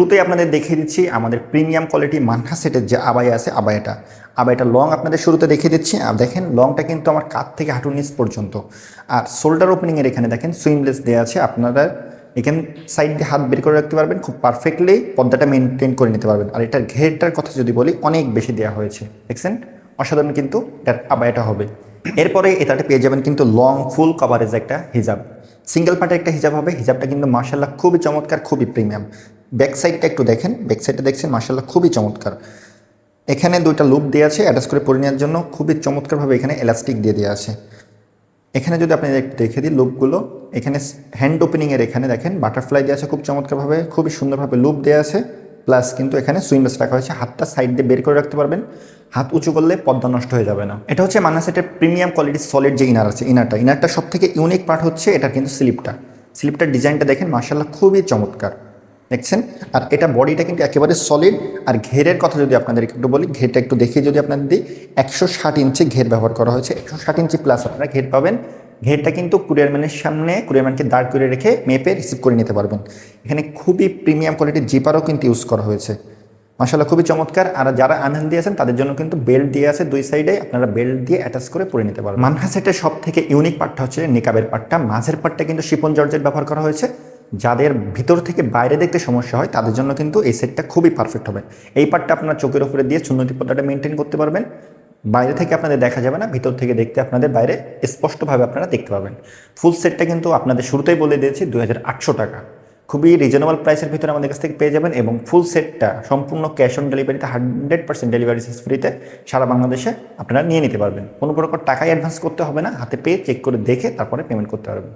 শুরুতেই আপনাদের দেখিয়ে দিচ্ছি আমাদের প্রিমিয়াম কোয়ালিটি মানহা সেটের যে আবায়া আছে, আবায়াটা লং আপনাদের শুরুতে দেখিয়ে দিচ্ছি। আর দেখেন লংটা কিন্তু আমার কাঁধ থেকে হাঁটুর নিচ পর্যন্ত। আর শোল্ডার ওপেনিংয়ের এখানে দেখেন সুইমলেস দেওয়া আছে, আপনারা এখানে সাইড দিয়ে হাত বের করে রাখতে পারবেন, খুব পারফেক্টলি পর্দাটা মেনটেন করে নিতে পারবেন। আর এটার ঘেরটার কথা যদি বলি, অনেক বেশি দেওয়া হয়েছে, দেখছেন অসাধারণ কিন্তু এটার আবায়াটা হবে। এরপরে এটাতে পেয়ে যাবেন কিন্তু লং ফুল কভারেজ একটা হিজাব, সিঙ্গেল পার্টের একটা হিজাব হবে। হিজাবটা কিন্তু মার্শাল্লাহ খুবই চমৎকার, খুবই প্রিমিয়াম। ব্যাক সাইডটা একটু দেখেন, ব্যাক সাইডটা দেখছেন মার্শাল্লাহ খুবই চমৎকার। এখানে দুইটা লুপ দেওয়া আছে অ্যাটাচ করে পরে নেওয়ার জন্য, খুবই চমৎকারভাবে এখানে এলাস্টিক দিয়ে দেওয়া আছে। এখানে যদি আপনি একটু দেখে দিই লুপগুলো, এখানে হ্যান্ড ওপেনিংয়ের এখানে দেখেন বাটারফ্লাই দেওয়া আছে খুব চমৎকারভাবে, খুবই সুন্দরভাবে লুপ দেওয়া আছে। প্লাস কিন্তু এখানে সুইমলেস রাখা হয়েছে, হাতটা সাইড দিয়ে বের করে রাখতে পারবেন, হাত উঁচু করলে পর্দা নষ্ট হয়ে যাবে না। এটা হচ্ছে মান্না সেটের প্রিমিয়াম কোয়ালিটির সলিড যে ইনার আছে, ইনারটা সব থেকে ইউনিক পার্ট হচ্ছে এটা কিন্তু স্লিপটার ডিজাইনটা দেখেন মার্শাল্লাহ খুবই চমৎকার, দেখছেন। আর এটা বডিটা কিন্তু একেবারে সলিড। আর ঘেরের কথা যদি আপনাদের একটু বলি, ঘেরটা একটু দেখিয়ে যদি আপনাদের দিই, 160 ইঞ্চি ঘের ব্যবহার করা হয়েছে, 160 ইঞ্চি প্লাস আপনারা ঘের পাবেন। ঘেরটা কিন্তু কুরিয়ারম্যানের সামনে কুরিয়ারম্যানকে দাঁড় করে রেখে মেপে রিসিভ করে নিতে পারবেন। এখানে খুবই প্রিমিয়াম কোয়ালিটির জিপারও কিন্তু ইউজ করা হয়েছে, মাশাআল্লাহ খুবই চমৎকার। আর যারা আনহেলদি আছেন তাদের জন্য কিন্তু বেল্ট দিয়ে আছে দুই সাইডে, আপনারা বেল্ট দিয়ে অ্যাটাচ করে পরে নিতে পারবেন। মানহা সেটের সব থেকে ইউনিক পার্টটা হচ্ছে নিকাবের পার্টটা, মাঝের পার্টটা কিন্তু শিপন জর্জেট ব্যবহার করা হয়েছে। যাদের ভিতর থেকে বাইরে দেখতে সমস্যা হয় তাদের জন্য কিন্তু এই সেটটা খুবই পারফেক্ট হবে। এই পার্টটা আপনার চোখের উপরে দিয়ে সুন্নতি পর্দাটা মেনটেন করতে পারবেন, বাইরে থেকে আপনাদের দেখা যাবে না, ভিতর থেকে দেখতে আপনাদের বাইরে স্পষ্টভাবে আপনারা দেখতে পাবেন। ফুল সেটটা কিন্তু আপনাদের শুরুতেই বলে দিয়েছি 2800 টাকা, খুবই রিজনেবল প্রাইসের ভিতরে আমাদের কাছ থেকে পেয়ে যাবেন। এবং ফুল সেটটা সম্পূর্ণ ক্যাশ অন ডেলিভারিতে 100% ডেলিভারি ফ্রিতে সারা বাংলাদেশে আপনারা নিয়ে নিতে পারবেন। কোনো প্রকার টাকাই অ্যাডভান্স করতে হবে না, হাতে পেয়ে চেক করে দেখে তারপরে পেমেন্ট করতে পারবেন।